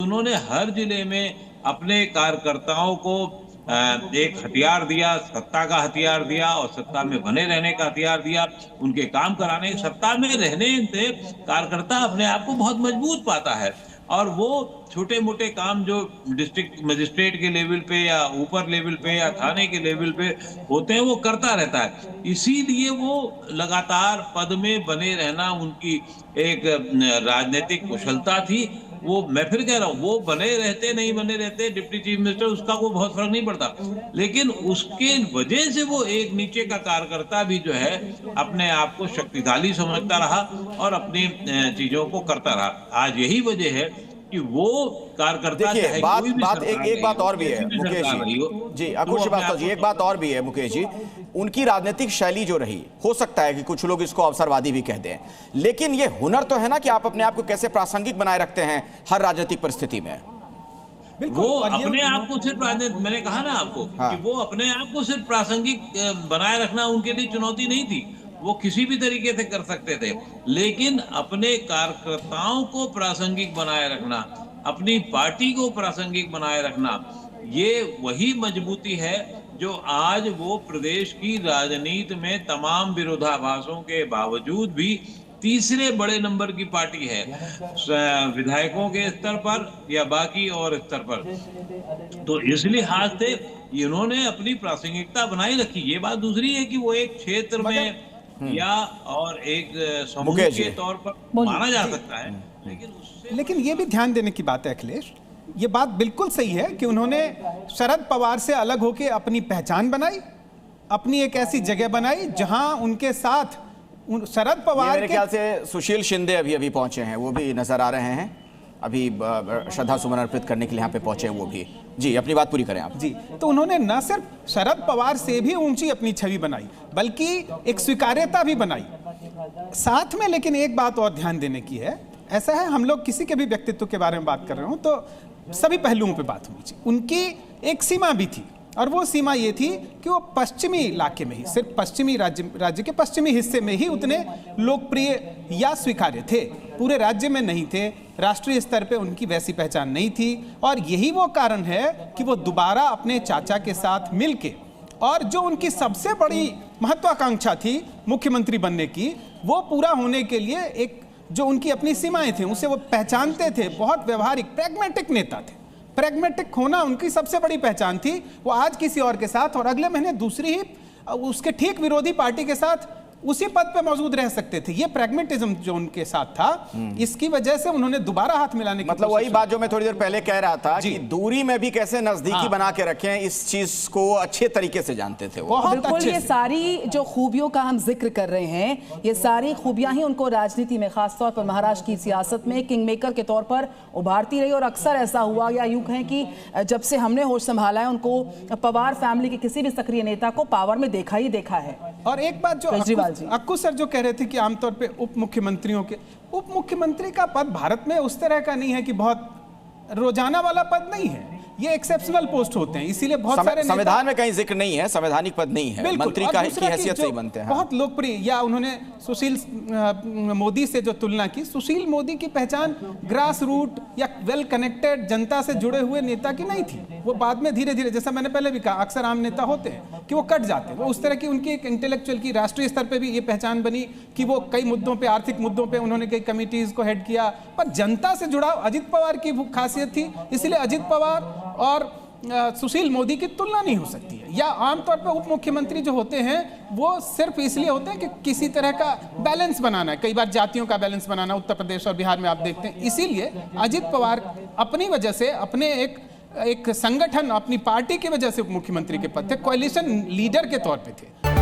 उन्होंने हर जिले में अपने कार्यकर्ताओं को एक हथियार दिया, सत्ता का हथियार दिया और सत्ता में बने रहने का हथियार दिया, उनके काम कराने। सत्ता में रहने से कार्यकर्ता अपने आप को बहुत मजबूत पाता है और वो छोटे मोटे काम जो डिस्ट्रिक्ट मजिस्ट्रेट के लेवल पे या ऊपर लेवल पे या थाने के लेवल पे होते हैं वो करता रहता है। इसीलिए वो लगातार पद में बने रहना उनकी एक राजनीतिक कुशलता थी। वो मैं फिर कह रहा हूँ, वो बने रहते नहीं बने रहते डिप्टी चीफ मिनिस्टर, उसका कोई बहुत फर्क नहीं पड़ता, लेकिन उसके वजह से वो एक नीचे का कार्यकर्ता भी जो है अपने आप को शक्तिशाली समझता रहा और अपनी चीजों को करता रहा। आज यही वजह है कि वो कार्यकर्ता देखिए बात एक बात और भी है मुकेश जी, अंकुश श्रीवास्तव जी, एक बात और भी है मुकेश जी, उनकी राजनीतिक शैली जो रही, हो सकता है कि कुछ लोग इसको अवसरवादी भी कह दें, लेकिन ये हुनर तो है ना कि आप अपने आप को कैसे प्रासंगिक बनाए रखते हैं हर राजनीतिक परिस्थिति में। वो अपने आप को सिर्फ मैंने कहा ना आपको कि वो अपने आप को सिर्फ प्रासंगिक बनाए रखना उनके लिए चुनौती नहीं थी, वो किसी भी तरीके से कर सकते थे, लेकिन अपने कार्यकर्ताओं को प्रासंगिक बनाए रखना, अपनी पार्टी को प्रासंगिक बनाए रखना, ये वही मजबूती है जो आज वो प्रदेश की राजनीति में तमाम विरोधाभासों के बावजूद भी तीसरे बड़े नंबर की पार्टी है, विधायकों के स्तर पर या बाकी और स्तर पर। तो इस लिहाज से इन्होंने अपनी प्रासंगिकता बनाई रखी। ये बात दूसरी है कि वो एक क्षेत्र में या और एक समूह के तौर पर माना जा सकता है, लेकिन ये भी ध्यान देने की बात है अखिलेश, ये बात बिल्कुल सही है कि उन्होंने शरद पवार से अलग होकर अपनी पहचान बनाई, अपनी एक ऐसी जगह बनाई जहां उनके साथ शरद पवार मेरे ख्याल से सुशील शिंदे अभी पहुंचे हैं, वो भी नजर आ रहे हैं, अभी श्रद्धा सुमन अर्पित करने के लिए यहाँ पे पहुंचे हैं वो भी। जी अपनी बात पूरी करें आप। जी, तो उन्होंने न सिर्फ शरद पवार से भी ऊंची अपनी छवि बनाई बल्कि एक स्वीकार्यता भी बनाई साथ में। लेकिन एक बात और ध्यान देने की है, ऐसा है हम लोग किसी के भी व्यक्तित्व के बारे में बात कर रहे हो तो सभी पहलुओं पे बात होनी चाहिए। उनकी एक सीमा भी थी और वो सीमा ये थी कि वो पश्चिमी इलाके में ही, सिर्फ पश्चिमी राज्य के पश्चिमी हिस्से में ही उतने लोकप्रिय या स्वीकार्य थे, पूरे राज्य में नहीं थे, राष्ट्रीय स्तर पे उनकी वैसी पहचान नहीं थी। और यही वो कारण है कि वो दोबारा अपने चाचा के साथ मिलके और जो उनकी सबसे बड़ी महत्वाकांक्षा थी मुख्यमंत्री बनने की, वो पूरा होने के लिए एक जो उनकी अपनी सीमाएं थी उसे वो पहचानते थे। बहुत व्यवहारिक प्रैग्मेटिक नेता थे, प्रैग्मेटिक होना उनकी सबसे बड़ी पहचान थी। वो आज किसी और के साथ और अगले महीने दूसरी ही उसके ठीक विरोधी पार्टी के साथ उसी पद पे मौजूद रह सकते थे। ये प्रैग्मेटिज्म जो उनके साथ था, इसकी वजह से उन्होंने दोबारा हाथ मिलाने की मतलब वही बात जो मैं थोड़ी देर पहले कह रहा था कि दूरी में भी कैसे नजदीकी बना के रखें, इस चीज को अच्छे तरीके से जानते थे वो। बिल्कुल, ये सारी जो खूबियों का हम जिक्र कर रहे हैं, ये सारी खूबियां ही उनको राजनीति में, खासतौर पर महाराष्ट्र की सियासत में किंग मेकर के तौर पर उभारती रही। और अक्सर ऐसा हुआ या यूं कहें कि जब से हमने होश संभाला है, उनको पवार फैमिली के किसी भी सक्रिय नेता को पावर में देखा ही देखा है। और एक बात जो अक्कू सर जो कह रहे थे कि आमतौर पे उप मुख्यमंत्री का पद भारत में उस तरह का नहीं है कि बहुत रोजाना वाला पद नहीं है, ये एक्सेप्शनल पोस्ट होते हैं, इसीलिए बहुत सारे संविधान में कहीं जिक्र नहीं है, संवैधानिक पद नहीं है, मंत्री की हैसियत से ही बनते हैं। बहुत लोकप्रिय, या उन्होंने सुशील मोदी से जो तुलना की, सुशील मोदी की पहचान ग्रास रूट या वेल कनेक्टेड जनता से जुड़े हुए नेता की नहीं थी। वो बाद में धीरे धीरे, जैसा मैंने पहले भी कहा, अक्सर आम नेता होते हैं कि वो कट जाते हैं। वो उस तरह की उनकी एक इंटेलेक्चुअल की राष्ट्रीय स्तर पर भी ये पहचान बनी कि वो कई मुद्दों पर, आर्थिक मुद्दों पर उन्होंने कई कमिटीज को हेड किया, पर जनता से जुड़ाव अजित पवार की खासियत थी, इसलिए अजित पवार और सुशील मोदी की तुलना नहीं हो सकती है। या आमतौर पर उप मुख्यमंत्री जो होते हैं वो सिर्फ इसलिए होते हैं कि किसी तरह का बैलेंस बनाना है, कई बार जातियों का बैलेंस बनाना, उत्तर प्रदेश और बिहार में आप देखते हैं। इसीलिए अजित पवार अपनी वजह से, अपने एक संगठन, अपनी पार्टी की वजह से उप मुख्यमंत्री के पद थे, कोalition लीडर के तौर पे थे।